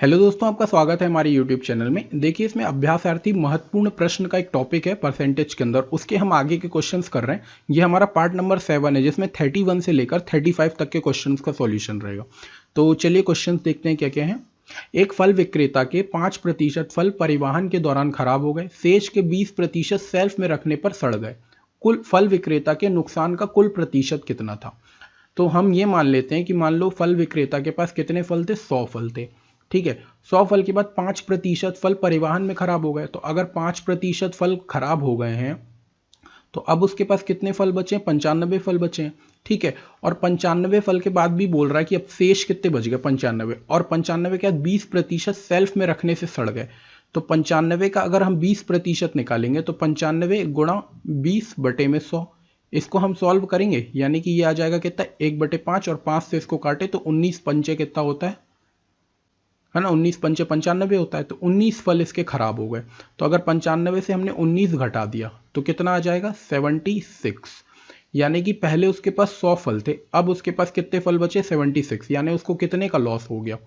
Hello दोस्तों, आपका स्वागत है हमारे यूट्यूब चैनल में। देखिए, इसमें अभ्यासार्थी महत्वपूर्ण प्रश्न का एक टॉपिक है परसेंटेज के अंदर, उसके हम आगे के क्वेश्चंस कर रहे हैं। ये हमारा पार्ट नंबर 7 है, जिसमें 31 से लेकर 35 तक के क्वेश्चंस का सॉल्यूशन रहेगा। तो चलिए क्वेश्चंस देखते हैं क्या क्या है। एक फल विक्रेता के 5% फल परिवहन के दौरान खराब हो गए, शेष के 20% सेल्फ में रखने पर सड़ गए। कुल फल विक्रेता के नुकसान का कुल प्रतिशत कितना था? तो हम ये मान लेते हैं कि मान लो फल विक्रेता के पास कितने फल थे? 100 फल थे। ठीक है, 100 फल के बाद 5% फल परिवहन में खराब हो गए। तो अगर 5% फल खराब हो गए हैं तो अब उसके पास कितने फल बचे? 95 फल बचे हैं। ठीक है, और 95 फल के बाद भी बोल रहा है कि अब शेष कितने बच गए? 95। और 95 के बाद 20% सेल्फ में रखने से सड़ गए। तो 95 का अगर हम 20% निकालेंगे तो 95 गुणा 20/100, इसको हम सॉल्व करेंगे, यानी कि ये आ जाएगा कितना? 1/5, और 5 से इसको काटे तो 19 पंचे कितना होता है ना? 19 पंचे 95 होता है। तो 19 फल इसके खराब हो गए। तो अगर 95 से हमने 19 घटा दिया तो कितना आ जाएगा? 76। यानी कि पहले उसके पास 100 फल थे, अब उसके पास कितने फल बचे? 76। यानी उसको कितने का लॉस हो गया?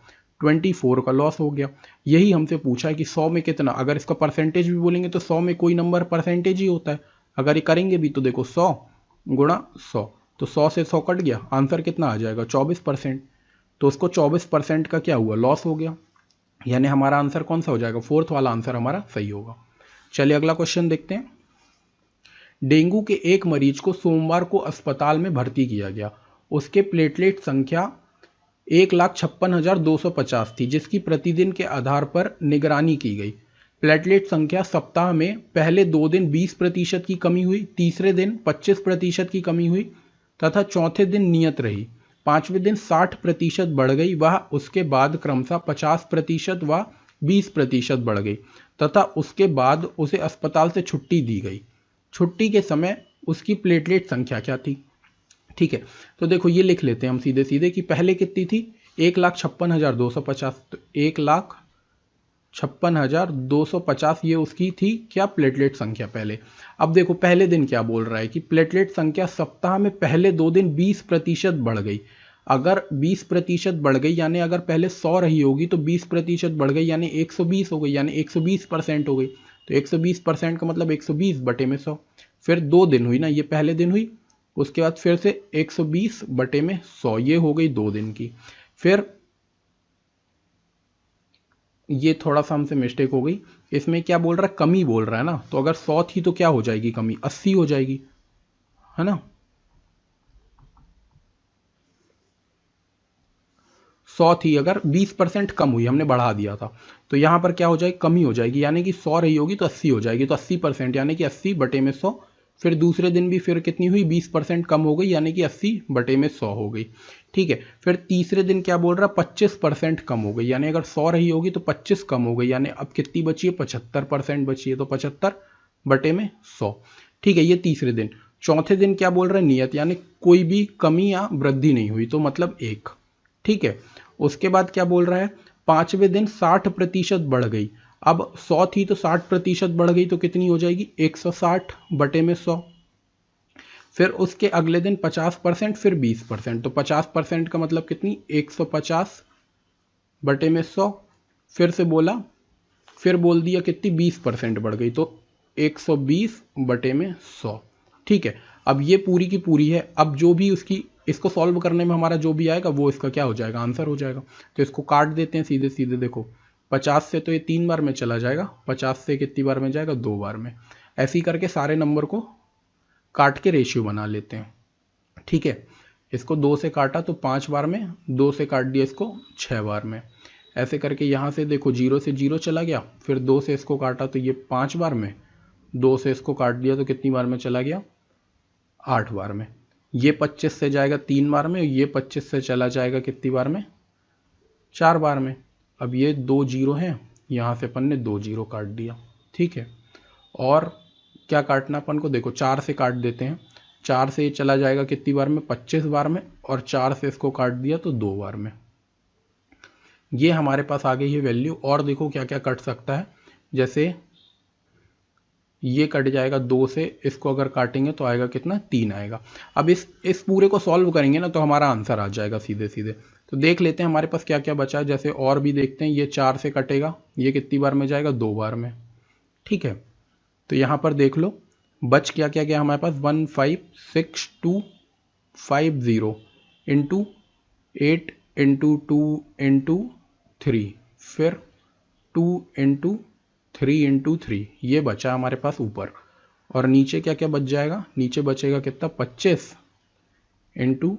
24 का लॉस हो गया। यही हमसे पूछा है कि 100 में कितना। अगर इसका परसेंटेज भी बोलेंगे तो 100 में कोई नंबर परसेंटेज ही होता है। अगर ये करेंगे भी तो देखो 100 गुणा 100, तो 100 से 100 कट गया, आंसर कितना आ जाएगा? 24%। तो उसको 24% का क्या हुआ? लॉस हो गया। यानी हमारा आंसर कौन सा हो जाएगा? फोर्थ वाला आंसर हमारा सही होगा। चलिए अगला क्वेश्चन देखते हैं। डेंगू के एक मरीज को सोमवार को अस्पताल में भर्ती किया गया। उसके प्लेटलेट संख्या 1,56,250 थी, जिसकी प्रतिदिन के आधार पर निगरानी की गई। प्लेटलेट संख्या सप्ताह में पहले 2 दिन 20% की कमी हुई, तीसरे दिन 25% की कमी हुई तथा चौथे दिन नियत रही। 5वें दिन 60% बढ़ गई, वह उसके बाद क्रमशः 50% व 20% बढ़ गई तथा उसके बाद उसे अस्पताल से छुट्टी दी गई। छुट्टी के समय उसकी प्लेटलेट संख्या क्या थी? ठीक है, तो देखो ये लिख लेते हैं हम सीधे सीधे कि पहले कितनी थी? 1,56,250। तो 1,56,250 ये उसकी थी क्या? प्लेटलेट संख्या पहले। अब देखो पहले दिन क्या बोल रहा है कि प्लेटलेट संख्या सप्ताह में पहले 2 दिन 20% बढ़ गई। अगर 20% बढ़ गई, यानी अगर पहले 100 रही होगी तो 20% बढ़ गई, यानी 120 हो गई, यानी 120% हो गई। तो 120% का मतलब 120/100। फिर 2 दिन हुई ना, ये पहले दिन हुई, उसके बाद फिर से 120/100, ये हो गई 2 दिन की। फिर ये थोड़ा सा हमसे मिस्टेक हो गई, इसमें क्या बोल रहा है? कमी बोल रहा है ना। तो अगर 100 थी तो क्या हो जाएगी कमी? 80 हो जाएगी, है ना। 100 थी, अगर 20% कम हुई, हमने बढ़ा दिया था, तो यहाँ पर क्या हो जाएगी? कमी हो जाएगी, यानी कि 100 रही होगी तो 80 हो जाएगी। तो 80%, यानी कि 80/100। फिर दूसरे दिन भी फिर कितनी हुई? 20% कम हो गई, यानी कि 80/100 हो गई। ठीक है, फिर तीसरे दिन क्या बोल रहा है? 25% कम हो गई, यानी अगर 100 रही होगी तो 25 कम हो गई, यानी अब कितनी बची है? 75% बची है। तो 75/100। ठीक है, ये तीसरे दिन। चौथे दिन क्या बोल रहा है? नियत, यानी कोई भी कमी या वृद्धि नहीं हुई, तो मतलब 1। ठीक है, उसके बाद क्या बोल रहा है? 5वें दिन 60% बढ़ गई। अब 100 थी तो 60% बढ़ गई, तो कितनी हो जाएगी? 160/100। फिर उसके अगले दिन 50%, फिर 20%। तो 50% का मतलब कितनी? 150/100। फिर से बोला, फिर बोल दिया कितनी? 20% बढ़ गई, तो 120/100। ठीक है, अब ये पूरी की पूरी है। अब जो भी उसकी, इसको सॉल्व करने में हमारा जो भी आएगा वो इसका क्या हो जाएगा? आंसर हो जाएगा। तो इसको काट देते हैं सीधे सीधे। देखो 50 से तो ये 3 बार में चला जाएगा, 50 से कितनी बार में जाएगा? 2 बार में। ऐसे ही करके सारे नंबर को काट के रेशियो बना लेते हैं। ठीक है, इसको 2 से काटा तो 5 बार में, 2 से काट दिया इसको 6 बार में। ऐसे करके यहाँ से देखो 0 से 0 चला गया, फिर 2 से इसको काटा तो ये 5 बार में, 2 से इसको काट दिया तो कितनी बार में चला गया? 8 बार में। ये 25 से जाएगा 3 बार में, ये 25 से चला जाएगा कितनी बार में? 4 बार में। अब ये 2 0 हैं, यहाँ से अपन ने 2 0 काट दिया। ठीक है, और क्या काटना अपन को? देखो 4 से काट देते हैं। 4 से ये चला जाएगा कितनी बार में? 25 बार में, और 4 से इसको काट दिया तो 2 बार में। ये हमारे पास आ गई है वैल्यू। और देखो क्या क्या कट सकता है, जैसे ये कट जाएगा 2 से, इसको अगर काटेंगे तो आएगा कितना? 3 आएगा। अब इस पूरे को सॉल्व करेंगे ना तो हमारा आंसर आ जाएगा सीधे सीधे। तो देख लेते हैं हमारे पास क्या क्या बचा है। जैसे और भी देखते हैं, ये 4 से कटेगा, ये कितनी बार में जाएगा, 2 बार में। ठीक है, तो यहाँ पर देख लो बच क्या क्या गया हमारे पास, 15625 इंटू 8 इंटू 2 इंटू 3, फिर 2 इंटू 3 इंटू 3, ये बचा हमारे पास ऊपर। और नीचे क्या क्या बच जाएगा, नीचे बचेगा कितना, 25 इंटू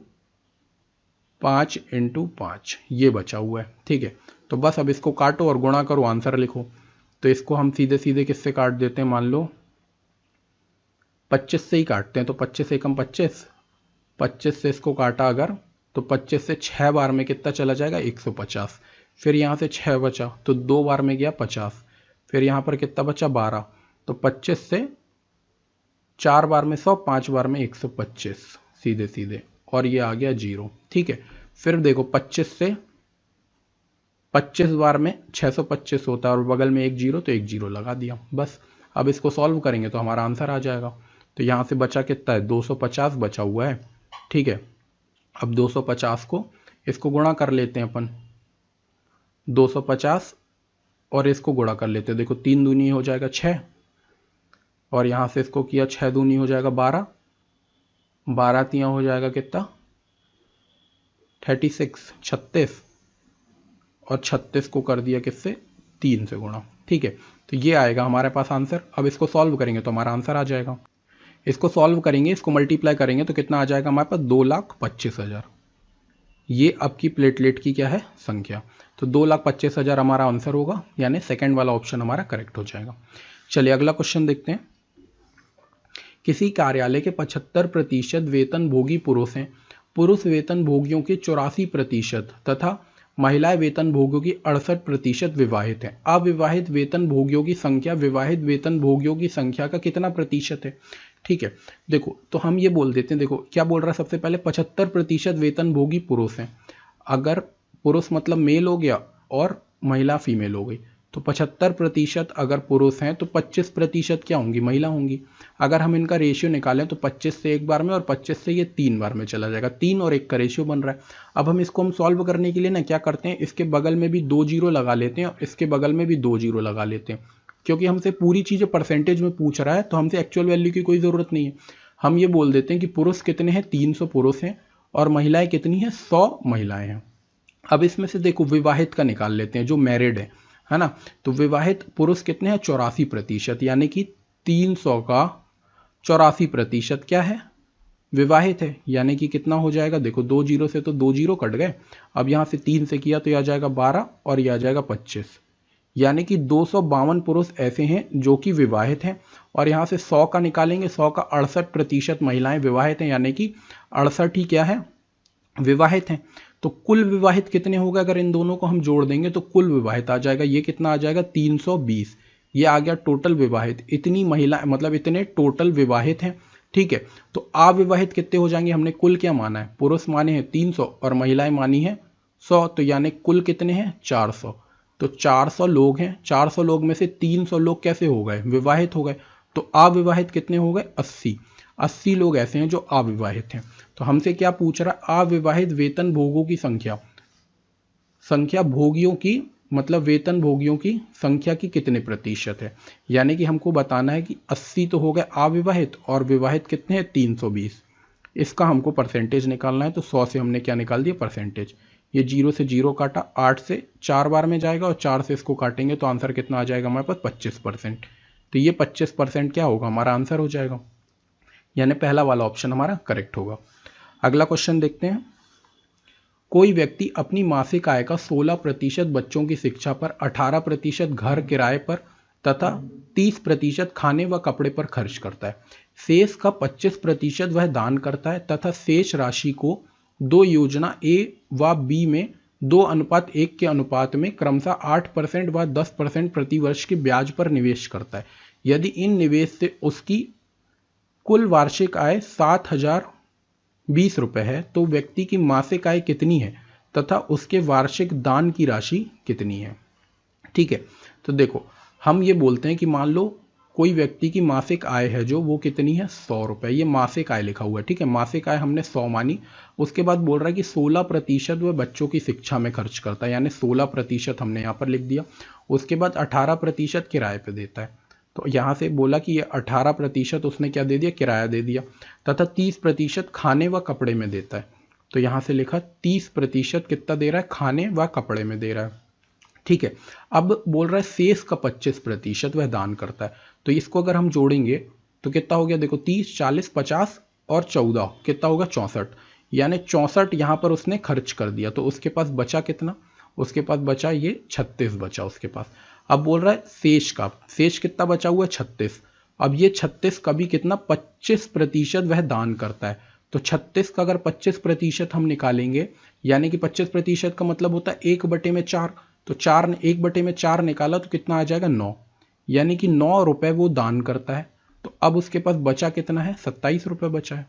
5 इंटू 5, ये बचा हुआ है। ठीक है, तो बस अब इसको काटो और गुणा करो, आंसर लिखो। तो इसको हम सीधे सीधे किससे काट देते हैं, मान लो 25 से ही काटते हैं। तो 25 एकम 25, 25 से इसको काटा अगर, तो 25 से 6 बार में कितना चला जाएगा, 150। फिर यहाँ से 6 बचा तो 2 बार में गया 50, फिर यहाँ पर कितना बचा, 12। तो 25 से 4 बार में 100, 5 बार में 125, सीधे सीधे, और ये आ गया 0। ठीक है, फिर देखो 25 से 25 बार में 625 होता है और बगल में एक 0, तो एक 0 लगा दिया बस। अब इसको सॉल्व करेंगे तो हमारा आंसर आ जाएगा। तो यहाँ से बचा कितना है, 250 बचा हुआ है। ठीक है, अब 250 को इसको गुणा कर लेते हैं अपन, 250 और इसको गुणा कर लेते हैं। देखो 3 दूनी हो जाएगा 6, और यहाँ से इसको किया 6 दूनी हो जाएगा 12, 12 तियाँ हो जाएगा कितना, 36, 36, और 36 को कर दिया किससे, 3 से गुणा। ठीक है, तो ये आएगा हमारे पास आंसर। अब इसको सॉल्व करेंगे तो हमारा आंसर आ जाएगा। इसको सॉल्व करेंगे, इसको मल्टीप्लाई करेंगे तो कितना आ जाएगा हमारे पास, 2,25,000। ये आपकी प्लेटलेट की क्या है, संख्या। तो 2,25,000 हमारा आंसर होगा, यानी सेकंड वाला ऑप्शन हमारा करेक्ट हो जाएगा। चलिए अगला क्वेश्चन देखते हैं। किसी कार्यालय के 75% वेतन भोगी पुरुष हैं, पुरुष वेतन भोगियों के 84% तथा महिलाएं वेतन भोगियों की 68% विवाहित हैं। अविवाहित वेतन भोगियों की संख्या विवाहित वेतन भोगियों की संख्या का कितना प्रतिशत है। ठीक है, देखो तो हम ये बोल देते हैं, देखो क्या बोल रहा है, सबसे पहले 75% वेतन भोगी पुरुष हैं। अगर पुरुष मतलब मेल हो गया और महिला फीमेल हो गई, तो 75% अगर पुरुष हैं तो 25% क्या होंगी, महिला होंगी। अगर हम इनका रेशियो निकालें तो 25 से एक बार में और 25 से ये 3 बार में चला जाएगा, 3 और 1 का रेशियो बन रहा है। अब हम इसको हम सॉल्व करने के लिए ना क्या करते हैं, इसके बगल में भी 2 जीरो लगा लेते हैं और इसके बगल में भी 2 जीरो लगा लेते हैं, क्योंकि हमसे पूरी चीज़ें परसेंटेज में पूछ रहा है तो हमसे एक्चुअल वैल्यू की कोई ज़रूरत नहीं है। हम ये बोल देते हैं कि पुरुष कितने हैं, 300 पुरुष हैं, और महिलाएं कितनी हैं, 100 महिलाएं हैं। अब इसमें से देखो विवाहित का निकाल लेते हैं, जो मैरिड है ना। तो विवाहित पुरुष कितने हैं, 84%, यानी कि 300 का 84% क्या है, विवाहित है। यानी कि कितना हो जाएगा, देखो 2 जीरो से तो 2 जीरो कट गए। अब यहाँ से 3 से किया तो यह आ जाएगा 12 और यह आ जाएगा 25, यानी कि 252 पुरुष ऐसे हैं जो कि विवाहित हैं। और यहाँ से 100 का निकालेंगे, 100 का 68% महिलाएं विवाहित हैं, यानी कि 68 ही क्या है, विवाहित हैं। तो कुल विवाहित कितने हो गए, अगर इन दोनों को हम जोड़ देंगे तो कुल विवाहित आ जाएगा, ये कितना आ जाएगा, 320। ये आ गया टोटल विवाहित, इतनी महिला मतलब इतने टोटल विवाहित हैं। ठीक है, तो अविवाहित कितने हो जाएंगे, हमने कुल क्या माना है, पुरुष माने हैं 300 और महिलाएं मानी है 100, तो यानी कुल कितने हैं, 400। तो 400 लोग हैं, 400 लोग में से 300 लोग कैसे हो गए, विवाहित हो गए। तो अविवाहित कितने हो गए, 80 लोग ऐसे हैं जो अविवाहित हैं। तो हमसे क्या पूछ रहा है, अविवाहित वेतन भोगियों की संख्या भोगियों की मतलब वेतन भोगियों की संख्या की कितने प्रतिशत है। यानी कि हमको बताना है कि 80 तो हो गए अविवाहित और विवाहित कितने हैं, 320। इसका हमको परसेंटेज निकालना है, तो 100 से हमने क्या निकाल दिया, परसेंटेज। ये 0 से 0 काटा, 8 से 4 बार में जाएगा और 4 से इसको काटेंगे तो आंसर कितना आ जाएगा हमारे पास, 25%। तो ये 25% क्या होगा, हमारा आंसर हो जाएगा, यानी पहला वाला ऑप्शन हमारा करेक्ट होगा। अगला क्वेश्चन देखते हैं। कोई व्यक्ति अपनी मासिक आय का 16% बच्चों की शिक्षा पर, 18% घर किराए पर तथा 30% खाने व कपड़े पर खर्च करता है। शेष का 25% वह दान करता है तथा शेष राशि को 2 योजना ए व बी में 2:1 के अनुपात में क्रमशः 8% व 10% प्रति वर्ष के ब्याज पर निवेश करता है। यदि इन निवेश से उसकी कुल वार्षिक आय 7,020 रुपये है तो व्यक्ति की मासिक आय कितनी है तथा उसके वार्षिक दान की राशि कितनी है। ठीक है, तो देखो हम ये बोलते हैं कि मान लो कोई व्यक्ति की मासिक आय है जो वो कितनी है 100 रुपये, ये मासिक आय लिखा हुआ है, ठीक है। मासिक आय हमने 100 मानी। उसके बाद बोल रहा है कि 16% वह बच्चों की शिक्षा में खर्च करता है, यानी 16% हमने यहाँ पर लिख दिया। उसके बाद 18% किराए पे देता है, तो यहाँ से बोला कि ये 18% उसने क्या दे दिया, किराया दे दिया। तथा 30% खाने व कपड़े में देता है, तो यहाँ से लिखा 30% कितना दे रहा है, खाने व कपड़े में दे रहा है, ठीक है। अब बोल रहा है शेष का 25% वह दान करता है, तो इसको अगर हम जोड़ेंगे तो कितना हो गया, देखो 30, 40, 50 और 14 कितना होगा 64, यानी 64 यहाँ पर उसने खर्च कर दिया। तो उसके पास बचा कितना, उसके पास बचा ये 36 बचा उसके पास। अब बोल रहा है शेष का, शेष कितना बचा हुआ है 36। अब ये 36 का भी कितना 25% वह दान करता है, तो 36 का अगर 25% हम निकालेंगे, यानी कि 25% का मतलब होता है 1/4, तो 1/4 निकाला तो कितना आ जाएगा 9, यानी कि 9 रुपए वो दान करता है। तो अब उसके पास बचा कितना है, 27 रुपए बचा है,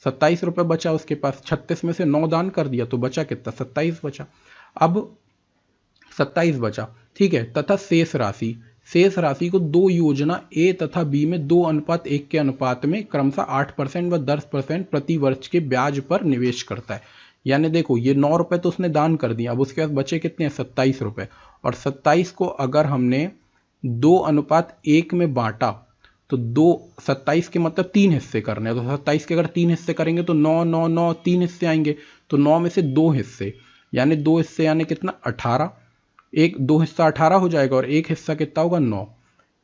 27 रुपए बचा उसके पास। 36 में से 9 दान कर दिया तो बचा कितना, 27 बचा। अब 27 बचा, ठीक है। तथा शेष राशि को दो योजना ए तथा बी में 2:1 के अनुपात में क्रमशः 8% व 10% प्रति वर्ष के ब्याज पर निवेश करता है। यानी देखो ये 9 रुपए तो उसने दान कर दिया, अब उसके पास बचे कितने हैं 27 रुपए, और 27 को अगर हमने 2:1 में बांटा तो 27 के मतलब 3 हिस्से करने हैं, तो 27 के अगर 3 हिस्से करेंगे तो 9 9 9 3 हिस्से आएंगे, तो 9 में से 2 हिस्से, यानी 2 हिस्से यानी कितना 18, 2 हिस्सा 18 हो जाएगा और 1 हिस्सा कितना होगा 9।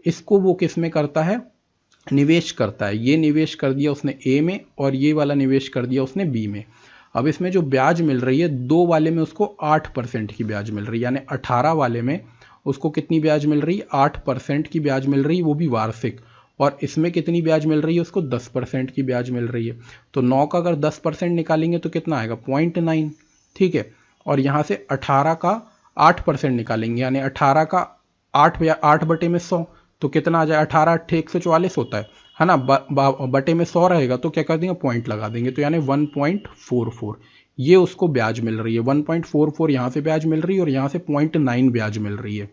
इसको वो किस में करता है, निवेश करता है। ये निवेश कर दिया उसने ए में और ये वाला निवेश कर दिया उसने बी में। अब इसमें जो ब्याज मिल रही है, 2 वाले में उसको 8% की ब्याज मिल रही है, यानी 18 वाले में उसको कितनी ब्याज मिल रही है, 8% की ब्याज मिल रही है, वो भी वार्षिक। और इसमें कितनी ब्याज मिल रही है, उसको 10% की ब्याज मिल रही है। तो 9 का अगर 10% निकालेंगे तो कितना आएगा 0.9, ठीक है। और यहाँ से 18 का 8% निकालेंगे, यानी 18 का 8/100, तो कितना आ जाए 18 8 144 होता है ना। बटे में 100 रहेगा तो क्या कर देंगे, पॉइंट लगा देंगे, तो यानी 1.44 ये उसको ब्याज मिल रही है। 1.44 यहाँ से ब्याज मिल रही है और यहाँ से 0.9 ब्याज मिल रही है,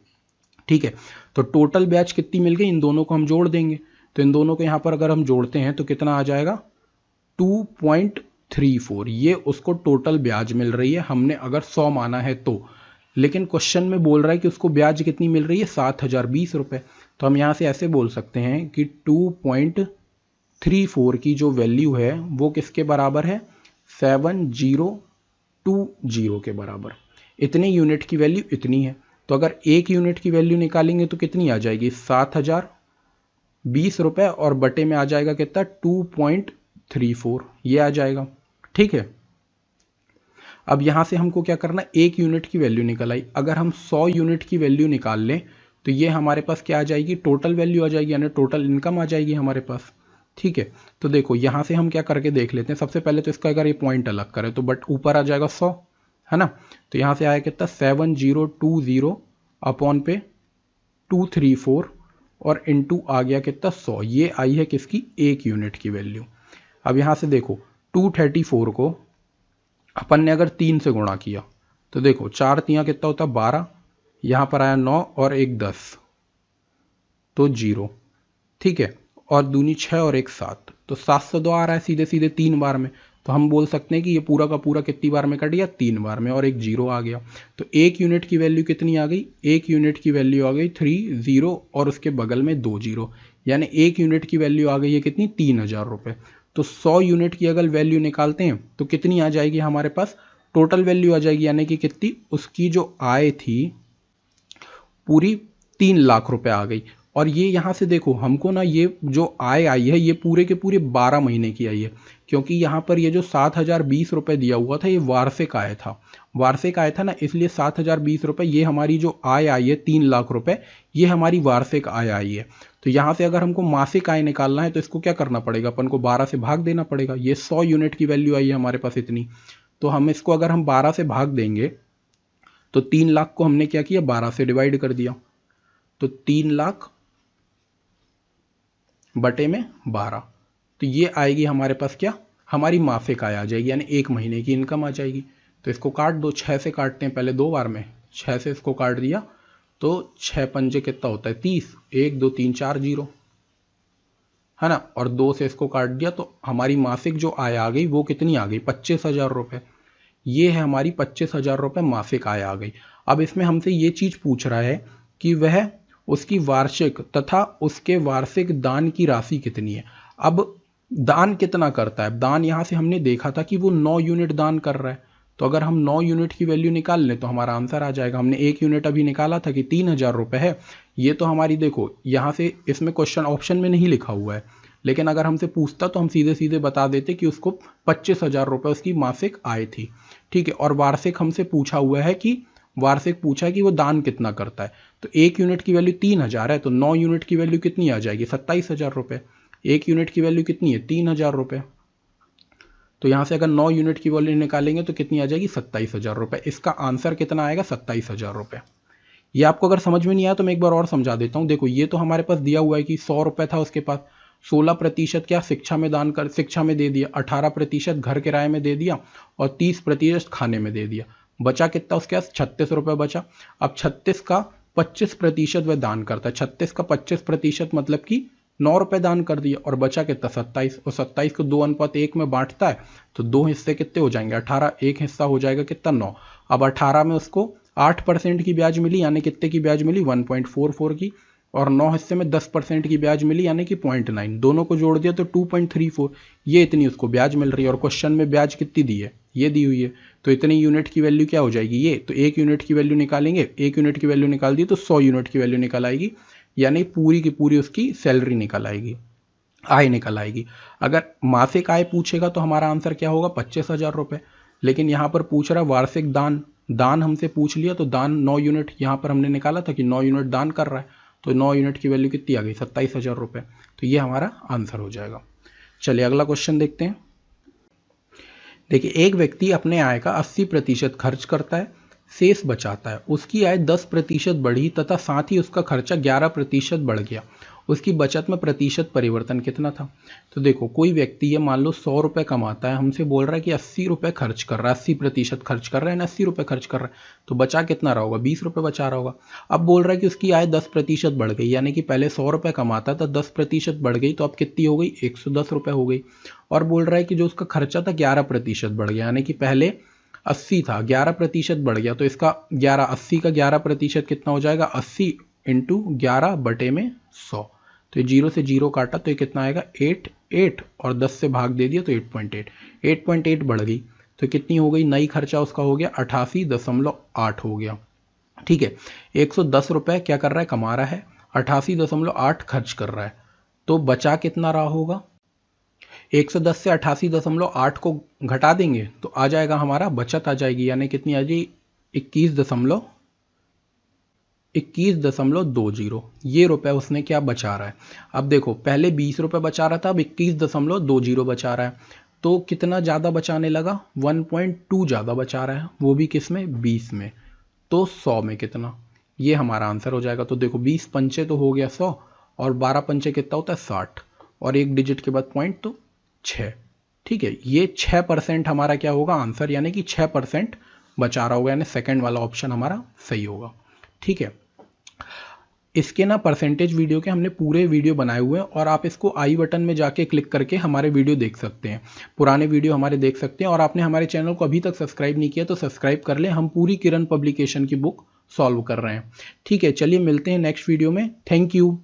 ठीक है। तो टोटल ब्याज कितनी मिल गई, इन दोनों को हम जोड़ देंगे, तो इन दोनों को यहाँ पर अगर हम जोड़ते हैं तो कितना आ जाएगा 2.34, ये उसको टोटल ब्याज मिल रही है, हमने अगर 100 माना है तो। लेकिन क्वेश्चन में बोल रहा है कि उसको ब्याज कितनी मिल रही है 7020 रुपये, तो हम यहाँ से ऐसे बोल सकते हैं कि 2.34 की जो वैल्यू है वो किसके बराबर है, 7020 के बराबर। इतने यूनिट की वैल्यू इतनी है, तो अगर 1 यूनिट की वैल्यू निकालेंगे तो कितनी आ जाएगी 7020 रुपये, और बटे में आ जाएगा कितना 2.34, ये आ जाएगा, ठीक है। अब यहाँ से हमको क्या करना है, 1 यूनिट की वैल्यू निकल आई। अगर हम 100 यूनिट की वैल्यू निकाल लें तो ये हमारे पास क्या आ जाएगी, टोटल वैल्यू आ जाएगी, यानी टोटल इनकम आ जाएगी हमारे पास, ठीक है। तो देखो यहाँ से हम क्या करके देख लेते हैं। सबसे पहले तो इसका अगर ये पॉइंट अलग करें तो बट ऊपर आ जाएगा 100, है ना। तो यहाँ से आया कितना 7020 अपॉन पे 234 और इनटू आ गया कितना 100, ये आई है किसकी 1 यूनिट की वैल्यू। अब यहाँ से देखो 234 को अपन ने अगर 3 से गुणा किया तो देखो 4 तियाँ कितना होता है 12, यहाँ पर आया 9 और 1 10, तो 0, ठीक है। और दूनी 6 और 1 7, तो 702 आ रहा है सीधे सीधे 3 बार में। तो हम बोल सकते हैं कि ये पूरा का पूरा कितनी बार में कट गया, 3 बार में, और एक 0 आ गया। तो 1 यूनिट की वैल्यू कितनी आ गई, 1 यूनिट की वैल्यू आ गई 30 और उसके बगल में 2 0, यानी 1 यूनिट की वैल्यू आ गई है कितनी 3000 रुपये। तो 100 यूनिट की अगर वैल्यू निकालते हैं तो कितनी आ जाएगी हमारे पास, टोटल वैल्यू आ जाएगी, यानी कि कितनी उसकी जो आय थी पूरी 3 लाख रुपए आ गई। और ये यहाँ से देखो हमको ना ये जो आय आई है ये पूरे के पूरे 12 महीने की आई है, क्योंकि यहाँ पर ये जो 7020 रुपये दिया हुआ था ये वार्षिक आय था, वार्षिक आय था ना, इसलिए 7020 रुपये ये हमारी जो आय आई है 3 लाख रुपए, ये हमारी वार्षिक आय आई है। तो यहाँ से अगर हमको मासिक आय निकालना है तो इसको क्या करना पड़ेगा, अपन को 12 से भाग देना पड़ेगा। ये 100 यूनिट की वैल्यू आई है हमारे पास इतनी, तो हम इसको अगर हम 12 से भाग देंगे तो 3 लाख को हमने क्या किया 12 से डिवाइड कर दिया, तो 3 लाख बटे में 12, तो ये आएगी हमारे पास क्या, हमारी मासिक आय आ जाएगी, यानी 1 महीने की इनकम आ जाएगी। तो इसको काट दो, 6 से काटते हैं पहले 2 बार में, 6 से इसको काट दिया तो 6 पंजे कितना होता है 30, 1 2 3 4 जीरो है ना, और 2 से इसको काट दिया तो हमारी मासिक जो आय आ गई वो कितनी आ गई 25,000 रुपये। ये है हमारी 25,000 रुपये मासिक आय आ गई। अब इसमें हमसे ये चीज पूछ रहा है कि वह उसकी वार्षिक तथा उसके वार्षिक दान की राशि कितनी है। अब दान कितना करता है, दान यहां से हमने देखा था कि वो 9 यूनिट दान कर रहा है, तो अगर हम 9 यूनिट की वैल्यू निकाल लें तो हमारा आंसर आ जाएगा। हमने 1 यूनिट अभी निकाला था कि 3,000 रुपये है, ये तो हमारी देखो यहाँ से इसमें क्वेश्चन ऑप्शन में नहीं लिखा हुआ है, लेकिन अगर हमसे पूछता तो हम सीधे सीधे बता देते कि उसको 25,000 रुपये उसकी मासिक आय थी। ठीक है, और वार्षिक हमसे पूछा हुआ है कि वार्षिक पूछा है कि वो दान कितना करता है, तो 1 यूनिट की वैल्यू 3,000 है, तो 9 यूनिट की वैल्यू कितनी आ जाएगी 27,000 रुपये। 1 यूनिट की वैल्यू कितनी है 3,000 रुपये, तो यहाँ से अगर 9 यूनिट की वैल्यू निकालेंगे तो कितनी आ जाएगी 27,000 रुपये। इसका आंसर कितना आएगा 27,000 रुपये। ये आपको अगर समझ में नहीं आया तो मैं एक बार और समझा देता हूँ। देखो ये तो हमारे पास दिया हुआ है कि 100 रुपये था उसके पास, 16% क्या शिक्षा में दान कर शिक्षा में दे दिया, 18% घर किराए में दे दिया और 30% खाने में दे दिया। बचा कितना उसके पास 36 रुपये बचा। अब 36 का 25% वह दान करता है, 36 का 25% मतलब कि 9 रुपये दान कर दिया और बचा कितना 27, और 27 को 2:1 में बांटता है तो 2 हिस्से कितने हो जाएंगे 18, एक हिस्सा हो जाएगा कितना 9। अब 18 में उसको 8% की ब्याज मिली, यानी कितने की ब्याज मिली 1.44 की, और 9 हिस्से में 10% की ब्याज मिली यानी कि 0.9, दोनों को जोड़ दिया तो 2.34, ये इतनी उसको ब्याज मिल रही है। और क्वेश्चन में ब्याज कितनी दी है ये दी हुई है, तो इतनी यूनिट की वैल्यू क्या हो जाएगी ये, तो 1 यूनिट की वैल्यू निकालेंगे, 1 यूनिट की वैल्यू निकाल दी तो 100 यूनिट की वैल्यू निकल आएगी, यानी पूरी की पूरी उसकी सैलरी निकल आएगी, आय निकल आएगी। अगर मासिक आय पूछेगा तो हमारा आंसर क्या होगा 25,000 रुपये, लेकिन यहाँ पर पूछ रहा है वार्षिक दान, दान हमसे पूछ लिया तो दान 9 यूनिट यहाँ पर हमने निकाला था कि 9 यूनिट दान कर रहा है, तो 9 यूनिट की वैल्यू कितनी आ गई 27,000 रुपये, तो ये हमारा आंसर हो जाएगा। चलिए अगला क्वेश्चन देखते हैं। देखिए एक व्यक्ति अपने आय का 80% खर्च करता है, शेष बचाता है, उसकी आय 10% बढ़ी तथा साथ ही उसका खर्चा 11% बढ़ गया, उसकी बचत में प्रतिशत परिवर्तन कितना था। तो देखो कोई व्यक्ति ये मान लो 100 रुपये कमाता है, हमसे बोल रहा है कि 80 रुपये खर्च कर रहा है, 80% खर्च कर रहा है ना, 80 रुपये खर्च कर रहा है, तो बचा कितना रहा होगा 20 रुपये बचा रहा होगा। अब बोल रहा है कि उसकी आय 10% बढ़ गई, यानी कि पहले 100 रुपये कमाता था 10% बढ़ गई, तो अब कितनी हो गई 110 रुपये हो गई। और बोल रहा है कि जो उसका खर्चा था 11% बढ़ गया, यानी कि पहले 80 था 11% बढ़ गया, तो इसका 80 का 11% कितना हो जाएगा 80 इंटू 11 बटे में 100, तो ये 0 से 0 काटा तो ये कितना आएगा 8 और 10 से भाग दे दिया तो 8.8 बढ़ गई, तो कितनी हो गई नई खर्चा उसका हो गया 88.8 हो गया। ठीक है, 110 रुपये क्या कर रहा है कमा रहा है, 88.8 खर्च कर रहा है, तो बचा कितना रहा होगा 110 से 88.8 को घटा देंगे तो आ जाएगा हमारा बचत आ जाएगी, यानी कितनी आ जाएगी 21.20, ये रुपए उसने क्या बचा रहा है। अब देखो पहले 20 रुपये बचा रहा था, अब 21.20 बचा रहा है, तो कितना ज़्यादा बचाने लगा 1.2 ज़्यादा बचा रहा है, वो भी किस में 20 में, तो 100 में कितना, ये हमारा आंसर हो जाएगा। तो देखो 20 पंचे तो हो गया 100 और 12 पंचे कितना होता है 60 और एक डिजिट के बाद पॉइंट तो 6। ठीक है, ये 6% हमारा क्या होगा आंसर, यानी कि 6% बचा रहा होगा, यानी सेकंड वाला ऑप्शन हमारा सही होगा। ठीक है, इसके ना परसेंटेज वीडियो के हमने पूरे वीडियो बनाए हुए हैं और आप इसको आई बटन में जाके क्लिक करके हमारे वीडियो देख सकते हैं, पुराने वीडियो हमारे देख सकते हैं। और आपने हमारे चैनल को अभी तक सब्सक्राइब नहीं किया तो सब्सक्राइब कर लें, हम पूरी किरण पब्लिकेशन की बुक सॉल्व कर रहे हैं। ठीक है, चलिए मिलते हैं नेक्स्ट वीडियो में, थैंक यू।